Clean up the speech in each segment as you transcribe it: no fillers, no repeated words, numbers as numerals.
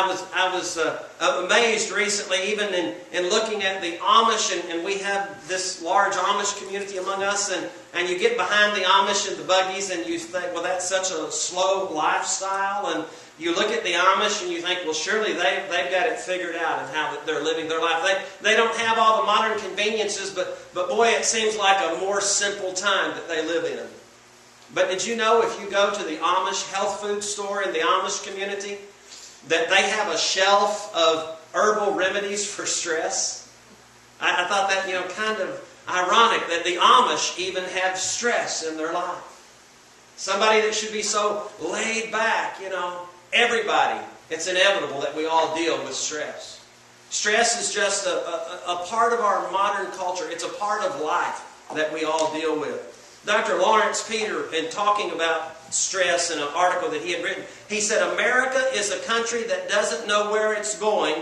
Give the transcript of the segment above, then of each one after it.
I was amazed recently, even in looking at the Amish, and we have this large Amish community among us, and you get behind the Amish and the buggies, and you think, well, that's such a slow lifestyle, and you look at the Amish and you think, well, surely they've got it figured out in how they're living their life. They don't have all the modern conveniences, but boy, it seems like a more simple time that they live in. But did you know if you go to the Amish health food store in the Amish community, that they have a shelf of herbal remedies for stress? I thought that, kind of ironic that the Amish even have stress in their life. Somebody that should be so laid back, everybody, it's inevitable that we all deal with stress. Stress is just a part of our modern culture. It's a part of life that we all deal with. Dr. Lawrence Peter, in talking about stress in an article that he had written, he said, America is a country that doesn't know where it's going,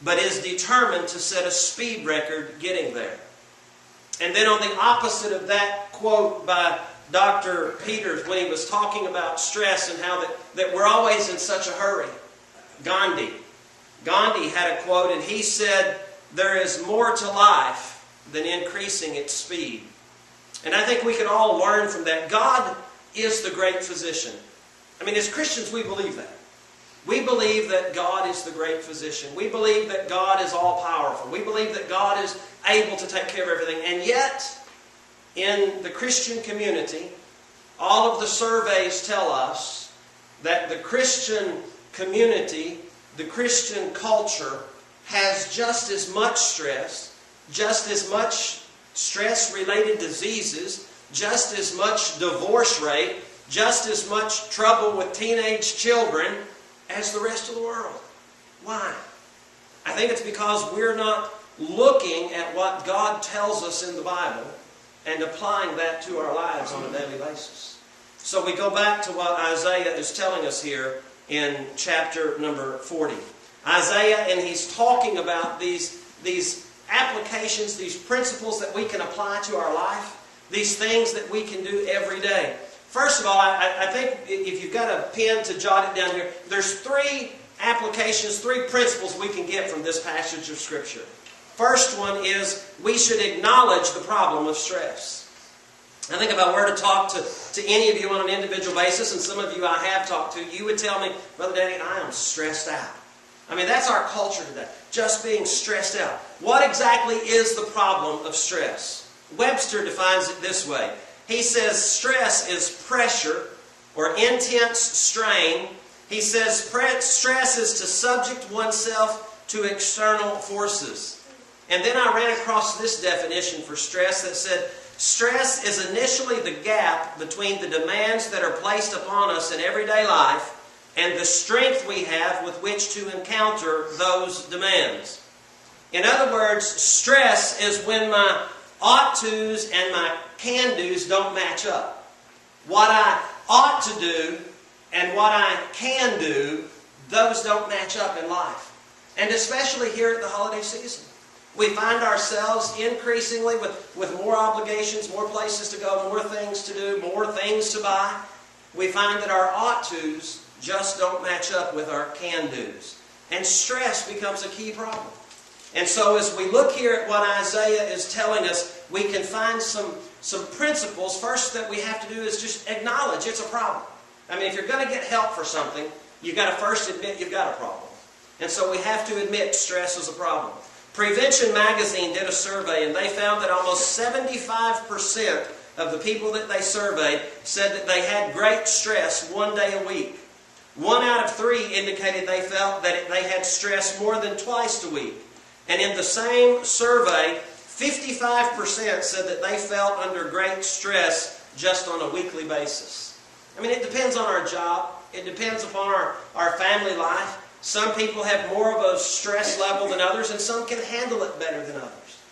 but is determined to set a speed record getting there. And then on the opposite of that quote by Dr. Peters, when he was talking about stress and how that we're always in such a hurry, Gandhi had a quote, and he said, there is more to life than increasing its speed. And I think we can all learn from that. God is the great physician. As Christians, we believe that. We believe that God is the great physician. We believe that God is all-powerful. We believe that God is able to take care of everything. And yet, in the Christian community, all of the surveys tell us that the Christian community, the Christian culture, has just as much stress, just as much stress-related diseases, just as much divorce rate, just as much trouble with teenage children as the rest of the world. Why? I think it's because we're not looking at what God tells us in the Bible and applying that to our lives on a daily basis. So we go back to what Isaiah is telling us here in chapter number 40. Isaiah, and he's talking about these applications, these principles that we can apply to our life, these things that we can do every day. First of all, I think if you've got a pen to jot it down here, there's three applications, three principles we can get from this passage of Scripture. First one is we should acknowledge the problem of stress. I think if I were to talk to any of you on an individual basis, and some of you I have talked to, you would tell me, Brother Danny, I am stressed out. That's our culture today, just being stressed out. What exactly is the problem of stress? Webster defines it this way. He says stress is pressure or intense strain. He says stress is to subject oneself to external forces. And then I ran across this definition for stress that said, stress is initially the gap between the demands that are placed upon us in everyday life and the strength we have with which to encounter those demands. In other words, stress is when my ought-tos and my can-dos don't match up. What I ought to do and what I can do, those don't match up in life. And especially here at the holiday season. We find ourselves increasingly with more obligations, more places to go, more things to do, more things to buy. We find that our ought-tos just don't match up with our can-dos. And stress becomes a key problem. And so as we look here at what Isaiah is telling us, we can find some principles. First that we have to do is just acknowledge it's a problem. If you're going to get help for something, you've got to first admit you've got a problem. And so we have to admit stress is a problem. Prevention Magazine did a survey, and they found that almost 75% of the people that they surveyed said that they had great stress one day a week. 1 out of 3 indicated they felt that they had stress more than twice a week. And in the same survey, 55% said that they felt under great stress just on a weekly basis. It depends on our job. It depends upon our family life. Some people have more of a stress level than others, and some can handle it better than others.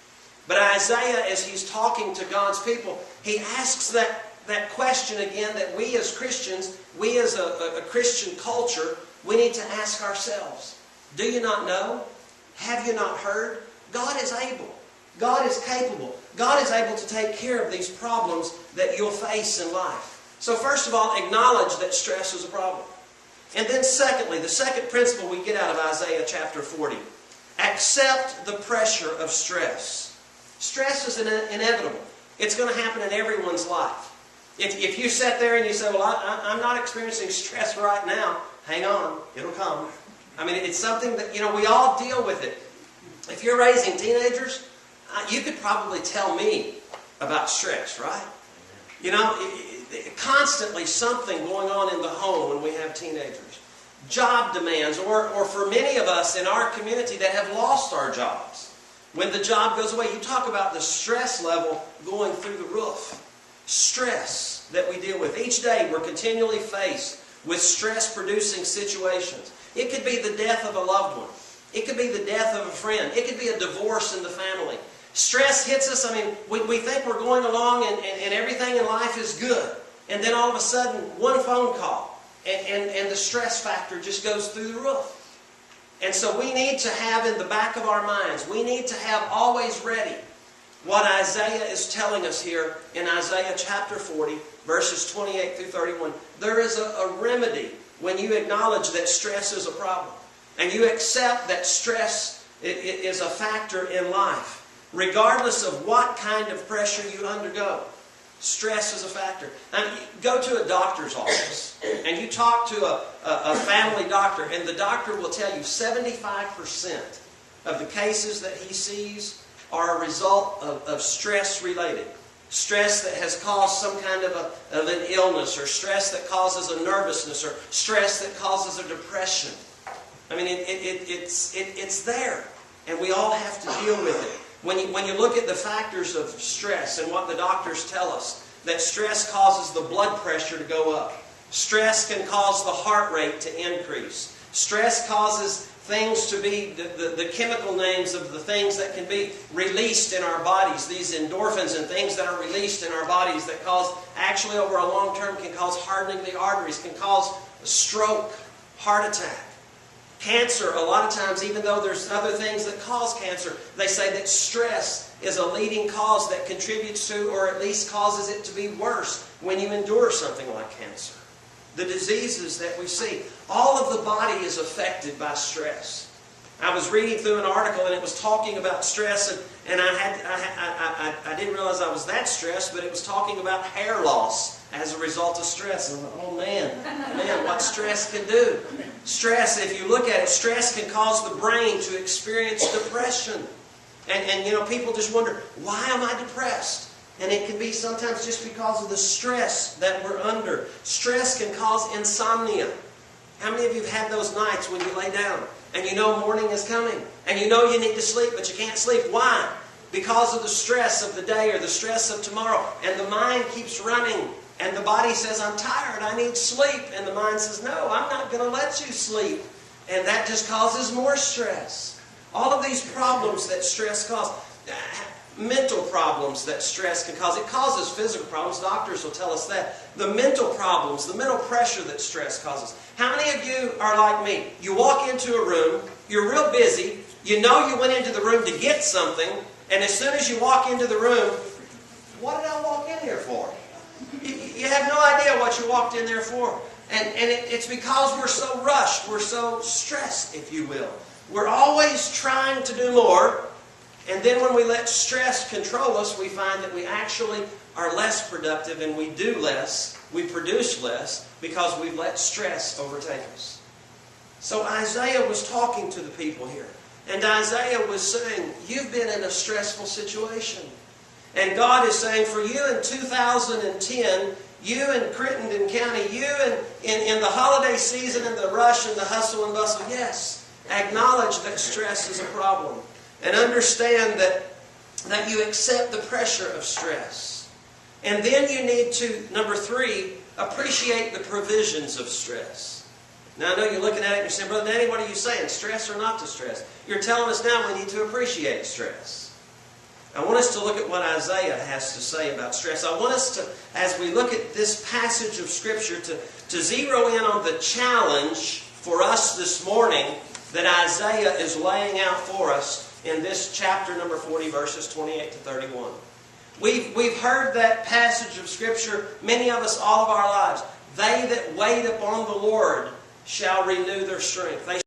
But Isaiah, as he's talking to God's people, he asks that question again that we as Christians, we as a Christian culture, we need to ask ourselves. Do you not know? Have you not heard? God is able. God is capable. God is able to take care of these problems that you'll face in life. So first of all, acknowledge that stress is a problem. And then secondly, the second principle we get out of Isaiah chapter 40, accept the pressure of stress. Stress is inevitable. It's going to happen in everyone's life. If you sit there and you say, well, I'm not experiencing stress right now, hang on, it'll come. I mean, it's something that, we all deal with it. If you're raising teenagers, you could probably tell me about stress, right? Constantly something going on in the home when we have teenagers. Job demands, or for many of us in our community that have lost our jobs. When the job goes away, you talk about the stress level going through the roof. Stress that we deal with. Each day we're continually faced with stress-producing situations. It could be the death of a loved one. It could be the death of a friend. It could be a divorce in the family. Stress hits us. I mean, we think we're going along and everything in life is good. And then all of a sudden, one phone call and the stress factor just goes through the roof. And so we need to have in the back of our minds, we need to have always ready what Isaiah is telling us here in Isaiah chapter 40, verses 28 through 31. There is a remedy when you acknowledge that stress is a problem. And you accept that stress is a factor in life. Regardless of what kind of pressure you undergo, stress is a factor. Now, go to a doctor's office and you talk to a family doctor, and the doctor will tell you 75% of the cases that he sees are a result of stress related. Stress that has caused some kind of an illness, or stress that causes a nervousness, or stress that causes a depression. I mean, it's there, and we all have to deal with it. When you look at the factors of stress and what the doctors tell us, that stress causes the blood pressure to go up. Stress can cause the heart rate to increase. Stress causes things to be, the chemical names of the things that can be released in our bodies, these endorphins and things that are released in our bodies that cause, actually over a long term, can cause hardening of the arteries, can cause a stroke, heart attack. Cancer, a lot of times, even though there's other things that cause cancer, they say that stress is a leading cause that contributes to, or at least causes it to be worse when you endure something like cancer. The diseases that we see, all of the body is affected by stress. I was reading through an article and it was talking about stress, and I didn't realize I was that stressed, but it was talking about hair loss as a result of stress. And I thought, oh man, what stress can do. Stress, if you look at it, stress can cause the brain to experience depression. And people just wonder, why am I depressed? And it can be sometimes just because of the stress that we're under. Stress can cause insomnia. How many of you have had those nights when you lay down and you know morning is coming and you know you need to sleep but you can't sleep? Why? Because of the stress of the day or the stress of tomorrow. And the mind keeps running and the body says, I'm tired, I need sleep. And the mind says, no, I'm not going to let you sleep. And that just causes more stress. All of these problems that stress causes. Mental problems that stress can cause. It causes physical problems. Doctors will tell us that. The mental problems, the mental pressure that stress causes. How many of you are like me? You walk into a room, you're real busy, you know you went into the room to get something, and as soon as you walk into the room, what did I walk in here for? You have no idea what you walked in there for. And it's because we're so rushed, we're so stressed, if you will. We're always trying to do more. And then when we let stress control us, we find that we actually are less productive and we do less, we produce less because we've let stress overtake us. So Isaiah was talking to the people here. And Isaiah was saying, you've been in a stressful situation. And God is saying, for you in 2010, you in Crittenden County, you in the holiday season and the rush and the hustle and bustle, yes, acknowledge that stress is a problem. And understand that you accept the pressure of stress. And then you need to, number 3, appreciate the provisions of stress. Now I know you're looking at it and you're saying, Brother Danny, what are you saying? Stress or not to stress? You're telling us now we need to appreciate stress. I want us to look at what Isaiah has to say about stress. I want us to, as we look at this passage of Scripture, to zero in on the challenge for us this morning that Isaiah is laying out for us in this chapter number 40, verses 28 to 31. We've heard that passage of Scripture, many of us, all of our lives. They that wait upon the Lord shall renew their strength. They